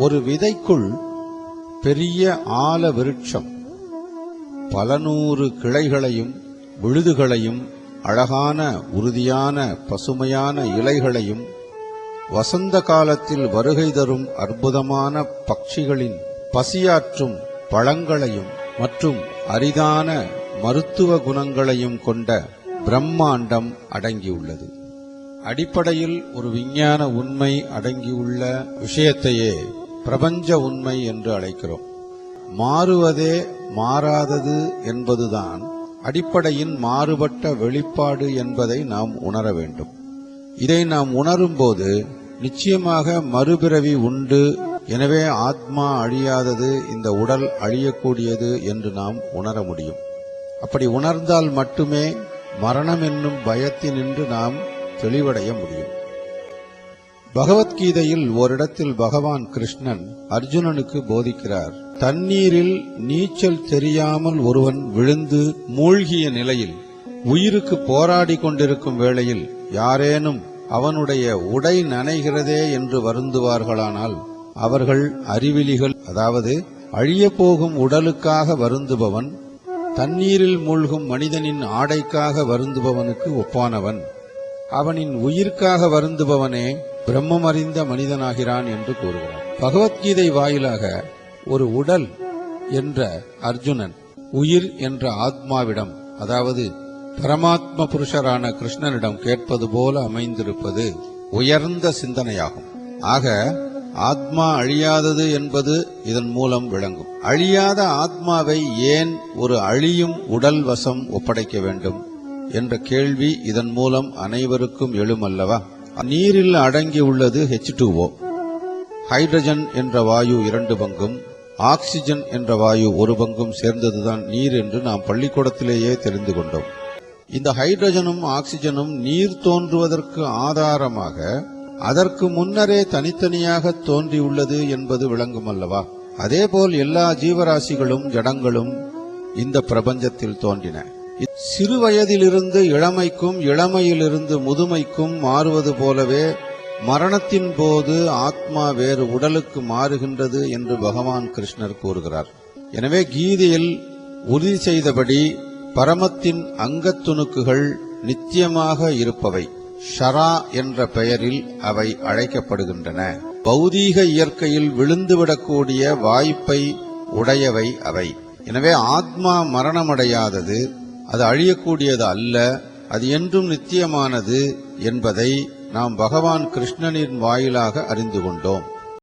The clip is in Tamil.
ஒரு விதைக்குள் பெரிய ஆல விருட்சம் பல நூறு கிளைகளையும் விழுதுகளையும் அழகான உறுதியான பசுமையான இலைகளையும் வசந்த காலத்தில் வருகை தரும் அற்புதமான பட்சிகளின் பசியாற்றும் பழங்களையும் மற்றும் அரிதான மருத்துவ குணங்களையும் கொண்ட பிரம்மாண்டம் அடங்கியுள்ளது. அடிப்படையில் ஒரு விஞ்ஞான உண்மை அடங்கியுள்ள விஷயத்தையே பிரபஞ்ச உண்மை என்று அழைக்கிறோம். மாறுவதே மாறாதது என்பதுதான் அடிப்படையின் மாறுபட்ட வெளிப்பாடு என்பதை நாம் உணர வேண்டும். இதை நாம் உணரும்போது நிச்சயமாக மறுபிறவி உண்டு, எனவே ஆத்மா அழியாதது, இந்த உடல் அழியக்கூடியது என்று நாம் உணர முடியும். அப்படி உணர்ந்தால் மட்டுமே மரணம் என்னும் பயத்தினின்று நாம் தெளிவடைய முடியும். பகவத்கீதையில் ஓரிடத்தில் பகவான் கிருஷ்ணன் அர்ஜுனனுக்கு போதிக்கிறார். தண்ணீரில் நீச்சல் தெரியாமல் ஒருவன் விழுந்து மூழ்கிய நிலையில் உயிருக்கு போராடி கொண்டிருக்கும் வேளையில் யாரேனும் அவனுடைய உடை நனைகிறதே என்று வருந்துவார்களானால் அவர்கள் அறிவிலிகள். அதாவது அழியப்போகும் உடலுக்காக வருந்துபவன் தண்ணீரில் மூழ்கும் மனிதனின் ஆடைக்காக வருந்துபவனுக்கு ஒப்பானவன். அவனின் உயிர்க்காக வருந்துபவனே பிரம்மம் அறிந்த மனிதனாகிறான் என்று கூறுகிறார். பகவத்கீதை வாயிலாக ஒரு உடல் என்ற அர்ஜுனன் உயிர் என்ற ஆத்மாவிடம், அதாவது பரமாத்ம புருஷரான கிருஷ்ணனிடம் கேட்பது போல அமைந்திருப்பது உயர்ந்த சிந்தனையாகும். ஆக ஆத்மா அழியாதது என்பது இதன் மூலம் விளங்கும். அழியாத ஆத்மாவை ஏன் ஒரு அழியும் உடல் வசம் ஒப்படைக்க வேண்டும் என்ற கேள்வி இதன் மூலம் அனைவருக்கும் எழுமல்லவா? நீரில் அடங்கி உள்ளது H2O. ஹைட்ரஜன் என்ற வாயு 2 பங்கும் ஆக்சிஜன் என்ற வாயு 1 பங்கும் சேர்ந்ததுதான் நீர் என்று நாம் பள்ளிக்கூடத்திலேயே தெரிந்து கொண்டோம். இந்த ஹைட்ரஜனும் ஆக்சிஜனும் நீர் தோன்றுவதற்கு ஆதாரமாக அதற்கு முன்னரே தனித்தனியாக தோன்றியுள்ளது என்பது விளங்கும் அல்லவா? அதேபோல் எல்லா ஜீவராசிகளும் ஜடங்களும் இந்த பிரபஞ்சத்தில் தோன்றின. சிறு வயதிலிருந்து இளமைக்கும் இளமையிலிருந்து முதுமைக்கும் மாறுவது போலவே மரணத்தின் போது ஆத்மா வேறு உடலுக்கு மாறுகின்றது என்று பகவான் கிருஷ்ணர் கூறுகிறார். எனவே கீதையில் உறுதி செய்தபடி பரமத்தின் அங்கத்துணுக்குகள் நித்தியமாக இருப்பவை. ஷரா என்ற பெயரில் அவை அழைக்கப்படுகின்றன. பௌதீக இயற்கையில் விழுந்துவிடக்கூடிய வாய்ப்பை உடையவை அவை. எனவே ஆத்மா மரணமடையாதது, அது அழியக்கூடியது அல்ல, அது என்றும் நித்தியமானது என்பதை நாம் பகவான் கிருஷ்ணனின் வாயிலாக அறிந்து கொண்டோம்.